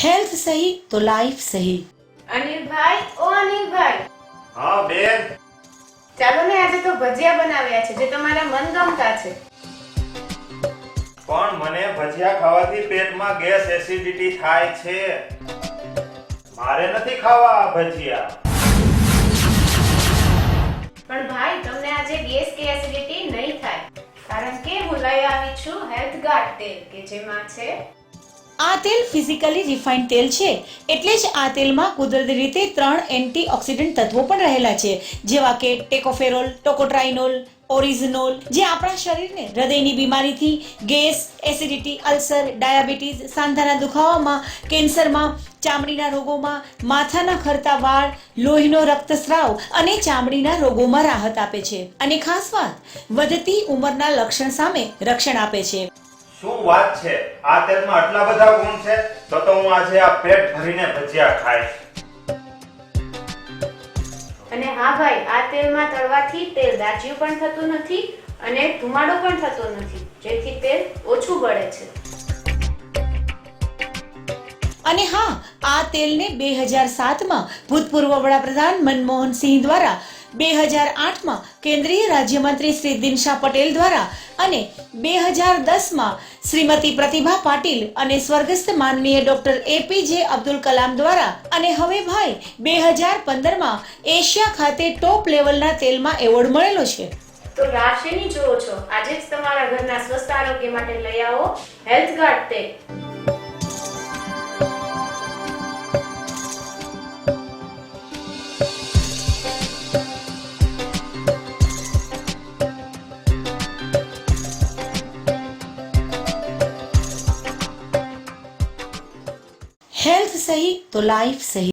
Health सही तो life सही। अनिल भाई, ओ अनिल भाई, હા બેન, ચાલો ને આજે તો ભજીયા બનાવ્યા છે જે તમારા મનગમતા છે. પણ મને ભજીયા ખાવાથી પેટમાં ગેસ એસિડિટી થાય છે. મારે નથી ખાવા આ ભજીયા. પણ ભાઈ તમને આજે ગેસ કે એસિડિટી નહીં થાય, કારણ કે હું લઈ આવી છું હેલ્થ ગાર્ડ તેલ કે જેમાં છે આ તેલ ફિઝિકલી રિફાઇન્ડ તેલ છે, એટલે જ આ તેલમાં કુદરતી રીતે 3 એન્ટીઓક્સિડન્ટ તત્વો પણ રહેલા છે, જેવા કે ટેકોફેરોલ, ટોકોટ્રાઇનોલ, ઓરિઝિનોલ, જે આપણા શરીરને હૃદયની બીમારીથી, ગેસ, એસિડિટી, અલ્સર, ડાયાબિટીસ, સાંધાના દુખાવામાં, કેન્સરમાં, ચામડીના રોગોમાં, માથાના ખરતા વાળ, લોહીનો રક્તસ્રાવ અને ચામડીના રોગોમાં રાહત આપે છે. અને ખાસ વાત, વધતી ઉંમરના લક્ષણ સામે રક્ષણ આપે છે. શું વાત છે? આ તેલમાં આટલા બધા ગુણ છે? તો હું આજે આ પેટ ભરીને ભજીયા ખાઈશ. અને હા ભાઈ, આ તેલમાં તળવાથી તેલ દાજ્યું પણ થતું નથી અને ધુમાડો પણ થતો નથી, જેથી તેલ ઓછું બળે છે. અને હા, આ તેલને 2007માં ભૂતપૂર્વ વડાપ્રધાન મનમોહન સિંહ દ્વારા, 2008માં કેન્દ્રીય રાજ્યમંત્રી શ્રી દિનશા પટેલ દ્વારા અને 2010માં શ્રીમતી પ્રતિભા પાટીલ અને સ્વર્ગસ્થ માનનીય ડોક્ટર એપીજે અબ્દુલ કલામ દ્વારા અને હવે ભાઈ 2015માં એશિયા ખાતે ટોપ લેવલના તેલમાં એવોર્ડ મળેલો છે. તો રાહ શેની જુઓ છો? આજે જ તમારા ઘરના સ્વસ્થ આરોગ્ય માટે લઈ આવો હેલ્થ ગાર્ડ તેલ. हेल्थ सही तो लाइफ सही।